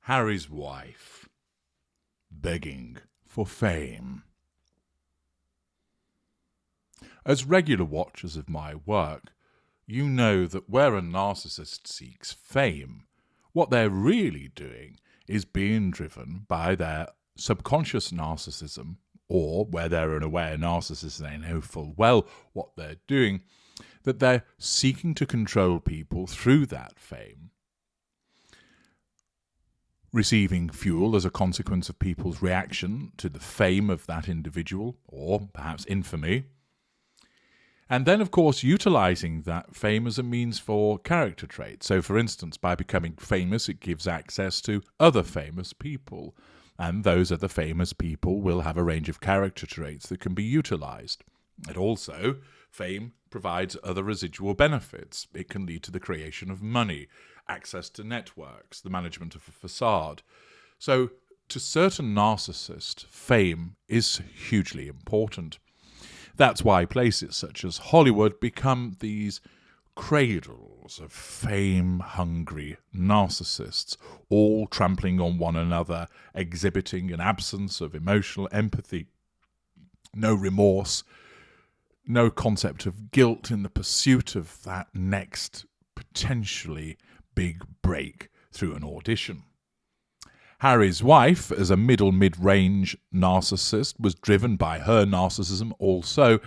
Harry's wife begging for fame. As regular watchers of my work, you know that where a narcissist seeks fame, what they're really doing is being driven by their subconscious narcissism, or where they're an aware narcissist, they know full well what they're doing, that they're seeking to control people through that fame, receiving fuel as a consequence of people's reaction to the fame of that individual, or perhaps infamy, and then, of course, utilizing that fame as a means for character traits. So, for instance, by becoming famous, it gives access to other famous people, and those other famous people will have a range of character traits that can be utilized. And also, fame provides other residual benefits. It can lead to the creation of money, access to networks, the management of a facade. So, to certain narcissists, fame is hugely important. That's why places such as Hollywood become these cradles of fame-hungry narcissists, all trampling on one another, exhibiting an absence of emotional empathy, no remorse, no concept of guilt in the pursuit of that next potentially big break through an audition. Harry's wife, as a mid-range narcissist, was driven by her narcissism also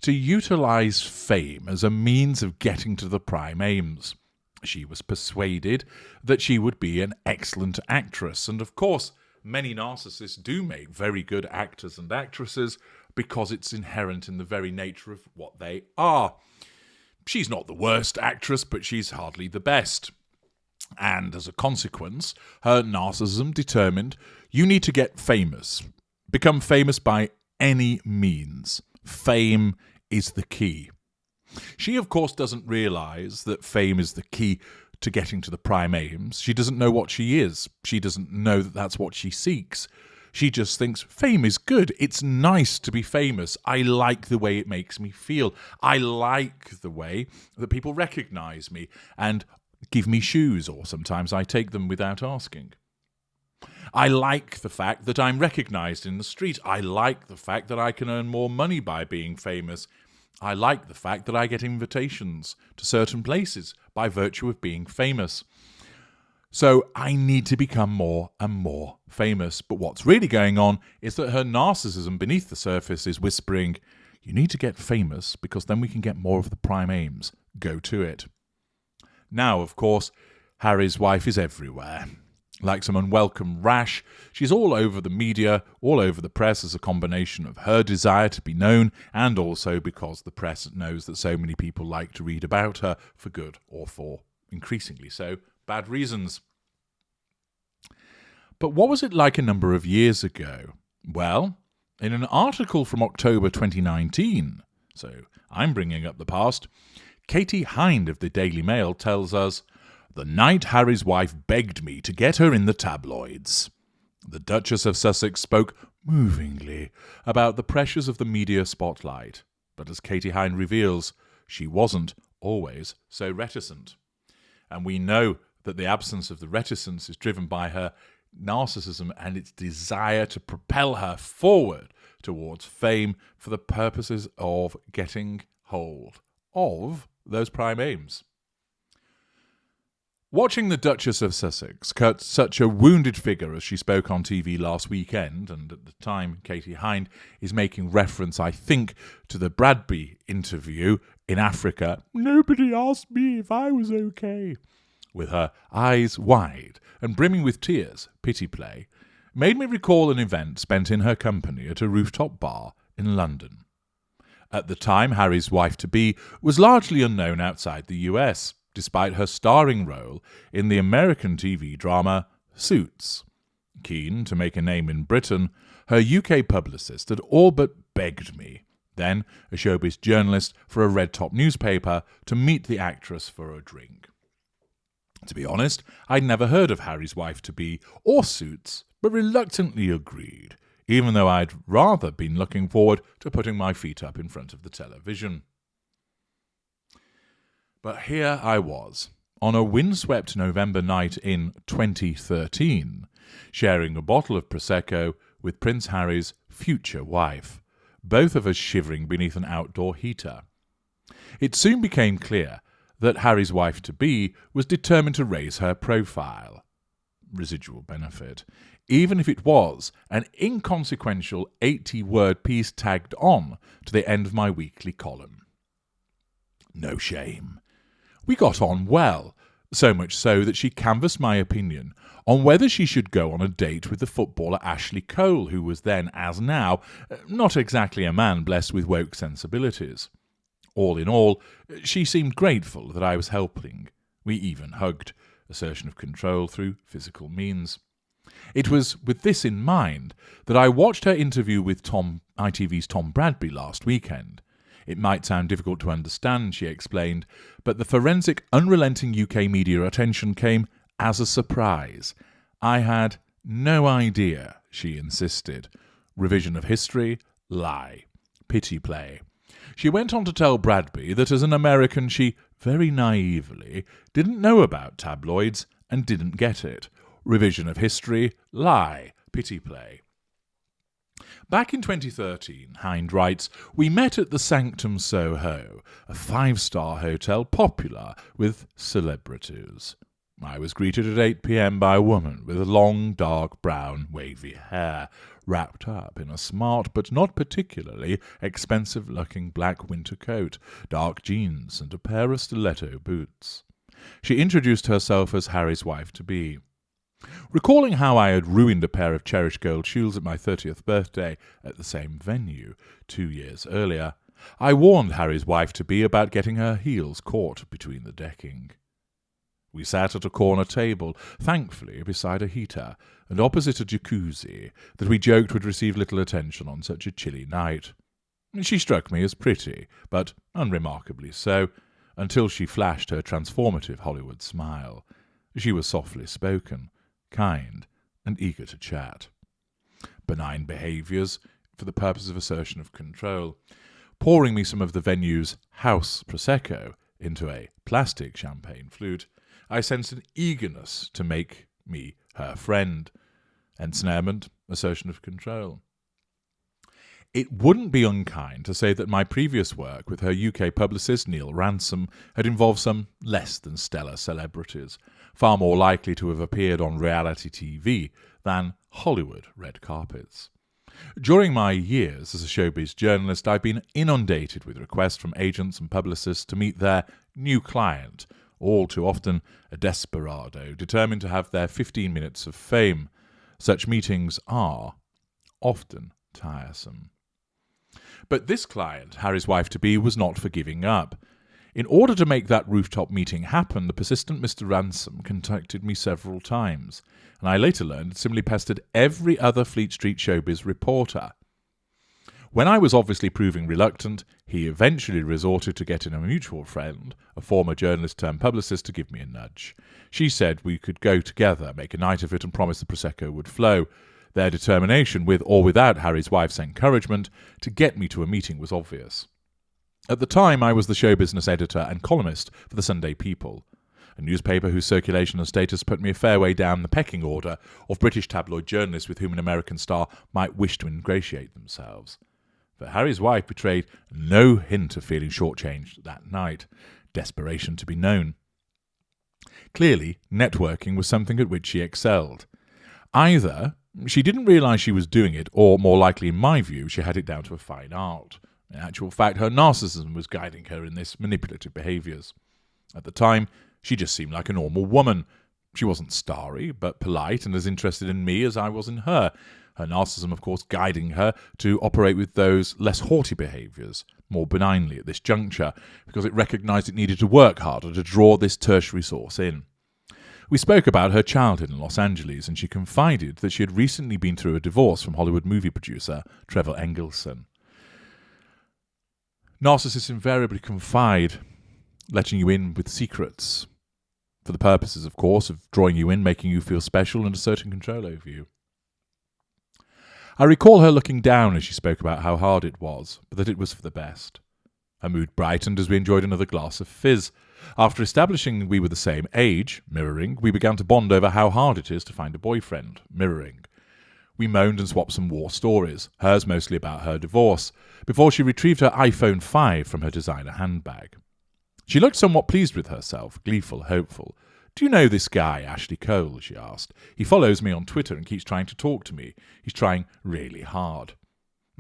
to utilize fame as a means of getting to the prime aims. She was persuaded that she would be an excellent actress, and of course, many narcissists do make very good actors and actresses because it's inherent in the very nature of what they are. She's not the worst actress, but she's hardly the best. And as a consequence, her narcissism determined you need to get famous. Become famous by any means. Fame is the key. She, of course, doesn't realize that fame is the key to getting to the prime aims. She doesn't know what she is. She doesn't know that that's what she seeks. She just thinks fame is good. It's nice to be famous. I like the way it makes me feel. I like the way that people recognize me and give me shoes, or sometimes I take them without asking. I like the fact that I'm recognized in the street. I like the fact that I can earn more money by being famous. I like the fact that I get invitations to certain places by virtue of being famous. So I need to become more and more famous. But what's really going on is that her narcissism beneath the surface is whispering, you need to get famous because then we can get more of the prime aims. Go to it. Now, of course, Harry's wife is everywhere. Like some unwelcome rash, she's all over the media, all over the press as a combination of her desire to be known and also because the press knows that so many people like to read about her for good or for, increasingly so, bad reasons. But what was it like a number of years ago? Well, in an article from October 2019, so I'm bringing up the past, Katie Hind of the Daily Mail tells us, "The night Harry's wife begged me to get her in the tabloids." The Duchess of Sussex spoke movingly about the pressures of the media spotlight, but as Katie Hind reveals, she wasn't always so reticent. And we know that the absence of the reticence is driven by her narcissism and its desire to propel her forward towards fame for the purposes of getting hold of those prime aims. Watching the Duchess of Sussex cut such a wounded figure as she spoke on TV last weekend, and at the time Katie Hind is making reference, I think, to the Bradby interview in Africa, "Nobody asked me if I was okay," with her eyes wide and brimming with tears, pity play, made me recall an event spent in her company at a rooftop bar in London. At the time, Harry's wife-to-be was largely unknown outside the US, despite her starring role in the American TV drama Suits. Keen to make a name in Britain, her UK publicist had all but begged me, then a showbiz journalist for a red-top newspaper, to meet the actress for a drink. To be honest, I'd never heard of Harry's wife-to-be or Suits, but reluctantly agreed, even though I'd rather been looking forward to putting my feet up in front of the television. But here I was, on a windswept November night in 2013, sharing a bottle of Prosecco with Prince Harry's future wife, both of us shivering beneath an outdoor heater. It soon became clear that Harry's wife-to-be was determined to raise her profile, residual benefit, even if it was an inconsequential 80-word piece tagged on to the end of my weekly column. No shame. We got on well, so much so that she canvassed my opinion on whether she should go on a date with the footballer Ashley Cole, who was then, as now, not exactly a man blessed with woke sensibilities. All in all, she seemed grateful that I was helping. We even hugged, assertion of control through physical means. It was with this in mind that I watched her interview with ITV's Tom Bradby last weekend. It might sound difficult to understand, she explained, but the forensic, unrelenting UK media attention came as a surprise. I had no idea, she insisted. Revision of history? Lie. Pity play. She went on to tell Bradby that as an American she, very naively, didn't know about tabloids and didn't get it. Revision of history? Lie. Pity play. Back in 2013, Hind writes, we met at the Sanctum Soho, a 5-star hotel popular with celebrities. I was greeted at 8 p.m. by a woman with long, dark, brown, wavy hair, wrapped up in a smart but not particularly expensive-looking black winter coat, dark jeans, and a pair of stiletto boots. She introduced herself as Harry's wife-to-be. Recalling how I had ruined a pair of cherished gold shoes at my 30th birthday at the same venue 2 years earlier, I warned Harry's wife-to-be about getting her heels caught between the decking. We sat at a corner table, thankfully beside a heater, and opposite a jacuzzi that we joked would receive little attention on such a chilly night. She struck me as pretty, but unremarkably so, until she flashed her transformative Hollywood smile. She was softly spoken, kind, and eager to chat. Benign behaviours for the purpose of assertion of control, pouring me some of the venue's house Prosecco into a plastic champagne flute, I sensed an eagerness to make me her friend. Ensnarement, assertion of control. It wouldn't be unkind to say that my previous work with her UK publicist Neil Ransom had involved some less than stellar celebrities, far more likely to have appeared on reality TV than Hollywood red carpets. During my years as a showbiz journalist, I've been inundated with requests from agents and publicists to meet their new client, all too often a desperado determined to have their 15 minutes of fame. Such meetings are often tiresome. But this client, Harry's wife-to-be, was not for giving up. In order to make that rooftop meeting happen, the persistent Mr. Ransom contacted me several times, and I later learned had similarly pestered every other Fleet Street showbiz reporter. When I was obviously proving reluctant, he eventually resorted to getting a mutual friend, a former journalist-turned-publicist, to give me a nudge. She said we could go together, make a night of it, and promise the Prosecco would flow. Their determination, with or without Harry's wife's encouragement, to get me to a meeting was obvious. At the time, I was the show business editor and columnist for the Sunday People, a newspaper whose circulation and status put me a fair way down the pecking order of British tabloid journalists with whom an American star might wish to ingratiate themselves. But Harry's wife betrayed no hint of feeling shortchanged that night, desperation to be known. Clearly, networking was something at which she excelled. Either she didn't realise she was doing it, or, more likely in my view, she had it down to a fine art. In actual fact, her narcissism was guiding her in this manipulative behaviours. At the time, she just seemed like a normal woman. She wasn't starry, but polite and as interested in me as I was in her. Her narcissism, of course, guiding her to operate with those less haughty behaviours, more benignly at this juncture, because it recognised it needed to work harder to draw this tertiary source in. We spoke about her childhood in Los Angeles, and she confided that she had recently been through a divorce from Hollywood movie producer Trevor Engelson. Narcissists invariably confide, letting you in with secrets, for the purposes, of course, of drawing you in, making you feel special, and asserting control over you. I recall her looking down as she spoke about how hard it was, but that it was for the best. Her mood brightened as we enjoyed another glass of fizz. After establishing we were the same age, mirroring, we began to bond over how hard it is to find a boyfriend, mirroring. We moaned and swapped some war stories, hers mostly about her divorce, before she retrieved her iPhone 5 from her designer handbag. She looked somewhat pleased with herself, gleeful, hopeful. "Do you know this guy, Ashley Cole?" she asked. "He follows me on Twitter and keeps trying to talk to me. He's trying really hard."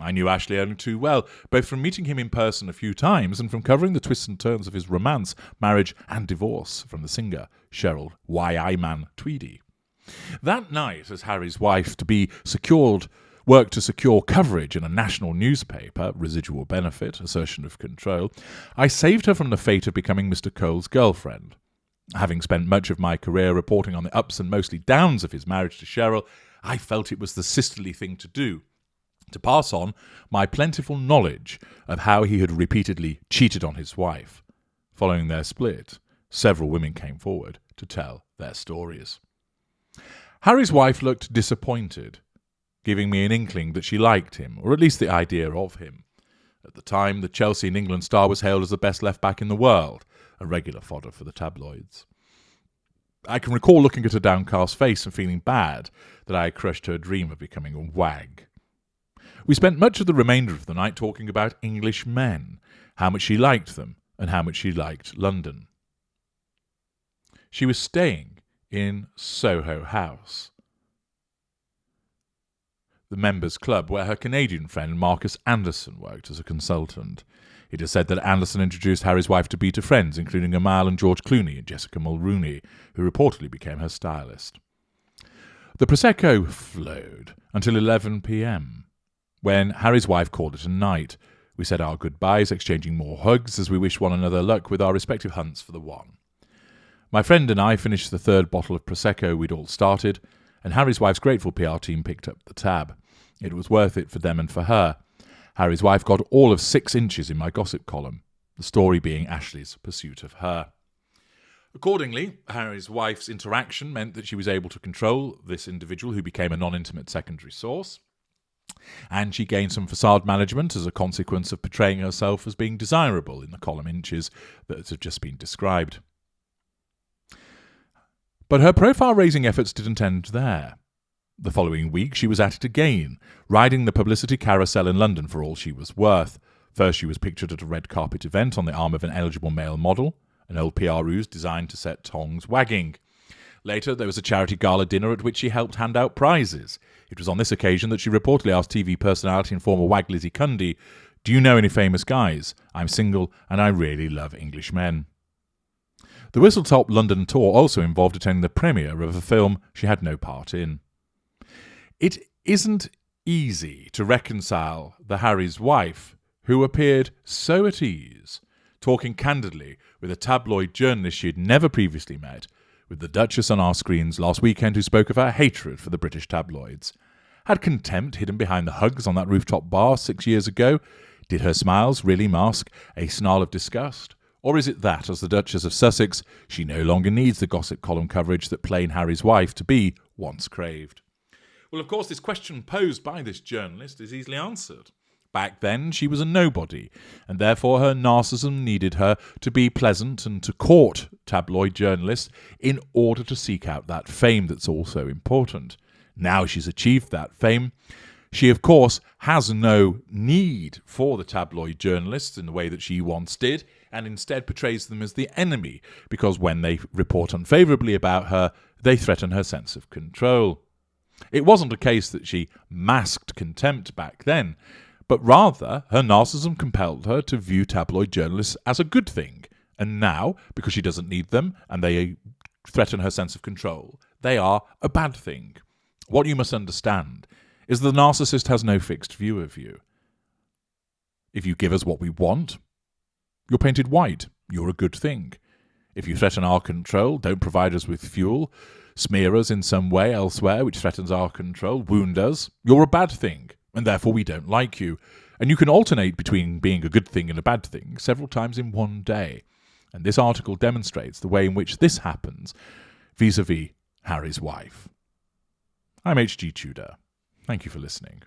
I knew Ashley only too well, both from meeting him in person a few times and from covering the twists and turns of his romance, marriage and divorce from the singer Cheryl Y.I.Man Tweedy. That night, as Harry's wife worked to secure coverage in a national newspaper, residual benefit, assertion of control, I saved her from the fate of becoming Mr. Cole's girlfriend. Having spent much of my career reporting on the ups and mostly downs of his marriage to Cheryl, I felt it was the sisterly thing to do, to pass on my plentiful knowledge of how he had repeatedly cheated on his wife. Following their split, several women came forward to tell their stories. Harry's wife looked disappointed, giving me an inkling that she liked him, or at least the idea of him. At the time, the Chelsea and England star was hailed as the best left-back in the world, a regular fodder for the tabloids. I can recall looking at her downcast face and feeling bad that I had crushed her dream of becoming a wag. We spent much of the remainder of the night talking about English men, how much she liked them, and how much she liked London. She was staying in Soho House, the members' club where her Canadian friend Marcus Anderson worked as a consultant. It is said that Anderson introduced Harry's wife to be to friends, including Amal and George Clooney and Jessica Mulrooney, who reportedly became her stylist. The Prosecco flowed until 11 p.m, when Harry's wife called it a night. We said our goodbyes, exchanging more hugs as we wished one another luck with our respective hunts for the one. My friend and I finished the third bottle of Prosecco we'd all started, and Harry's wife's grateful PR team picked up the tab. It was worth it for them and for her. Harry's wife got all of 6 inches in my gossip column, the story being Ashley's pursuit of her. Accordingly, Harry's wife's interaction meant that she was able to control this individual who became a non-intimate secondary source, and she gained some facade management as a consequence of portraying herself as being desirable in the column inches that have just been described. But her profile-raising efforts didn't end there. The following week, she was at it again, riding the publicity carousel in London for all she was worth. First, she was pictured at a red carpet event on the arm of an eligible male model, an old PR ruse designed to set tongues wagging. Later, there was a charity gala dinner at which she helped hand out prizes. It was on this occasion that she reportedly asked TV personality and former wag Lizzie Cundy, "Do you know any famous guys? I'm single and I really love English men." The Whistle-Top London tour also involved attending the premiere of a film she had no part in. It isn't easy to reconcile the Harry's wife, who appeared so at ease, talking candidly with a tabloid journalist she had never previously met, with the Duchess on our screens last weekend who spoke of her hatred for the British tabloids. Had contempt hidden behind the hugs on that rooftop bar 6 years ago? Did her smiles really mask a snarl of disgust? Or is it that, as the Duchess of Sussex, she no longer needs the gossip column coverage that plain Harry's wife to be once craved? Well, of course, this question posed by this journalist is easily answered. Back then, she was a nobody, and therefore her narcissism needed her to be pleasant and to court tabloid journalists in order to seek out that fame that's also important. Now she's achieved that fame. She, of course, has no need for the tabloid journalists in the way that she once did, and instead portrays them as the enemy, because when they report unfavourably about her, they threaten her sense of control. It wasn't a case that she masked contempt back then, but rather her narcissism compelled her to view tabloid journalists as a good thing, and now, because she doesn't need them and they threaten her sense of control, they are a bad thing. What you must understand is the narcissist has no fixed view of you. If you give us what we want, you're painted white, you're a good thing. If you threaten our control, don't provide us with fuel, smear us in some way elsewhere which threatens our control, wound us, you're a bad thing, and therefore we don't like you. And you can alternate between being a good thing and a bad thing several times in one day. And this article demonstrates the way in which this happens vis-à-vis Harry's wife. I'm H.G. Tudor. Thank you for listening.